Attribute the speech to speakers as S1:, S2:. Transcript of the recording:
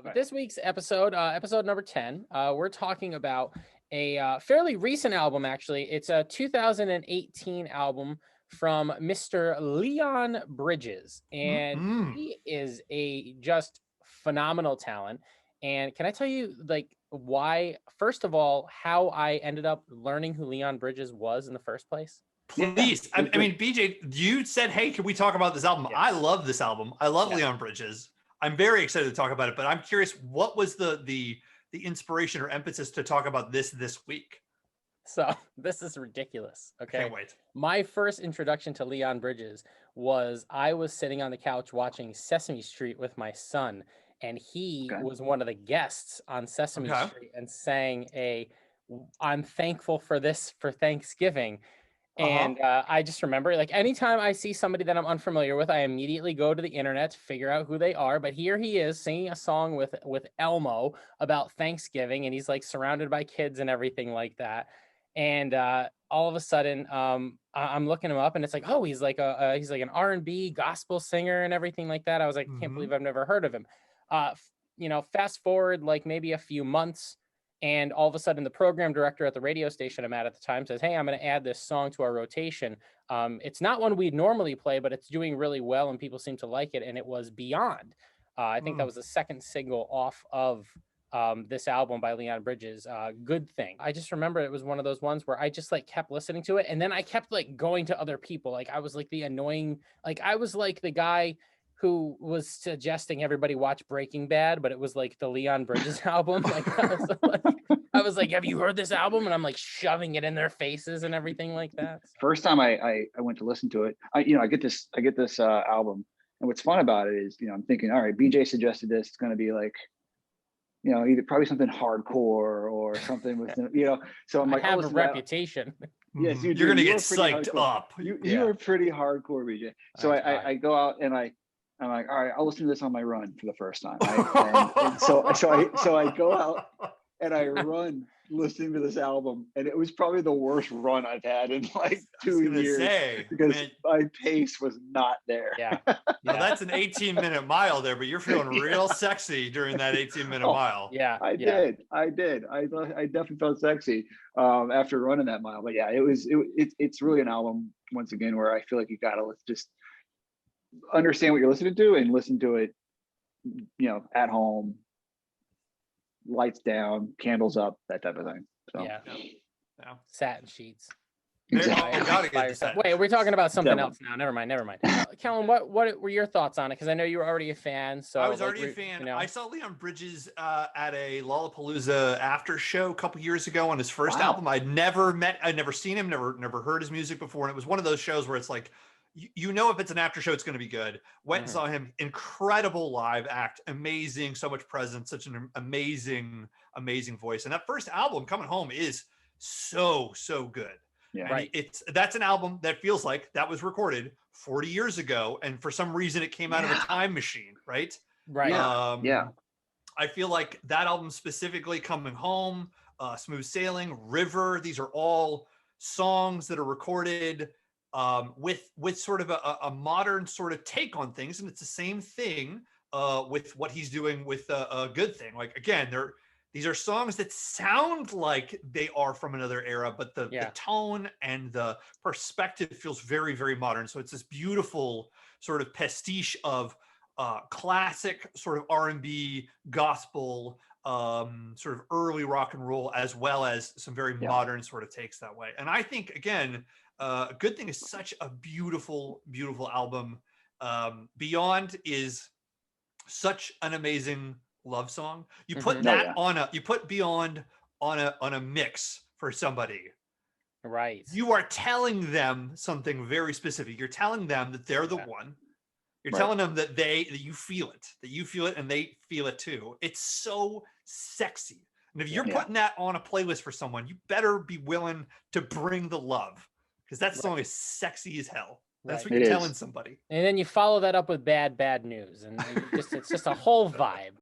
S1: But this week's episode, episode number 10, we're talking about a fairly recent album, actually. It's a 2018 album from Mr. Leon Bridges, and he is a just phenomenal talent. And can I tell you, like, why, first of all, how I ended up learning who Leon Bridges was in the first place?
S2: Please. I mean, BJ, you said, hey, can we talk about this album?
S1: Yes.
S2: I love this album. I love
S1: Yes.
S2: Leon Bridges. I'm very excited to talk about it, but I'm curious, what was the inspiration or emphasis to talk about this week?
S1: So this is ridiculous. Okay.
S2: Can't wait.
S1: My first introduction to Leon Bridges was I was sitting on the couch watching Sesame Street with my son, and he was one of the guests on Sesame Street and sang I'm thankful for this for Thanksgiving. And I just remember, like, anytime I see somebody that I'm unfamiliar with, I immediately go to the internet to figure out who they are. But here he is singing a song with Elmo about Thanksgiving, and he's like surrounded by kids and everything like that. And all of a sudden, I'm looking him up, and it's like, oh, he's like an R&B gospel singer and everything like that. I was like, I can't believe I've never heard of him. Fast forward like maybe a few months. And all of a sudden, the program director at the radio station I'm at the time says, hey, I'm going to add this song to our rotation. It's not one we'd normally play, but it's doing really well and people seem to like it. And it was Beyond. I think that was the second single off of this album by Leon Bridges, Good Thing. I just remember it was one of those ones where I just like kept listening to it. And then I kept like going to other people. Like I was like the annoying, like I was like the guy who was suggesting everybody watch Breaking Bad, but it was like the Leon Bridges album. Like I was like, have you heard this album? And I'm like shoving it in their faces and everything like that.
S3: First time I went to listen to it, I get this album, and what's fun about it is, I'm thinking, all right, BJ suggested this. It's going to be like, either probably something hardcore or something with, So I'm like,
S1: I have a reputation.
S3: Yes, you do.
S2: You're going to get psyched up.
S3: You are pretty hardcore, BJ. So I go out and I'm like, all right, I'll listen to this on my run for the first time. And so I go out and I run listening to this album, and it was probably the worst run I've had in like 2 years because my pace was not there.
S1: Yeah.
S2: Well, that's an 18-minute mile there, but you're feeling real sexy during that 18-minute mile.
S1: Yeah,
S3: I did. I definitely felt sexy after running that mile. But yeah, it's really an album once again where I feel like you gotta just understand what you're listening to and listen to it, at home, lights down, candles up, that type of thing. So
S1: yeah. Satin sheets.
S3: Exactly.
S1: Wait, we're talking about something else now. Never mind. Kellen, what were your thoughts on it? Because I know you were already a fan. So
S2: I was already a fan. I saw Leon Bridges at a Lollapalooza after show a couple years ago on his first album. I'd never seen him, never heard his music before. And it was one of those shows where it's like, if it's an after show, it's going to be good. Went and saw him. Incredible live act. Amazing. So much presence. Such an amazing voice. And that first album, Coming Home, is so good.
S3: Yeah.
S2: Right. That's an album that feels like that was recorded 40 years ago. And for some reason it came out of a time machine. Right.
S1: Right.
S3: Yeah.
S2: I feel like that album specifically, Coming Home, Smooth Sailing, River, these are all songs that are recorded with sort of a modern sort of take on things. And it's the same thing with what he's doing with a Good Thing. Like, again, these are songs that sound like they are from another era, but the tone and the perspective feels very, very modern. So it's this beautiful sort of pastiche of classic sort of R&B, gospel, sort of early rock and roll, as well as some very modern sort of takes that way. And I think, again, Good Thing is such a beautiful, beautiful album. Beyond is such an amazing love song. You put you put Beyond on a mix for somebody.
S1: Right.
S2: You are telling them something very specific. You're telling them that they're the one. You're telling them that you feel it and they feel it too. It's so sexy. And if you're putting that on a playlist for someone, you better be willing to bring the love, because that song is sexy as hell. That's what you're telling somebody.
S1: And then you follow that up with Bad News, and it's just a whole vibe.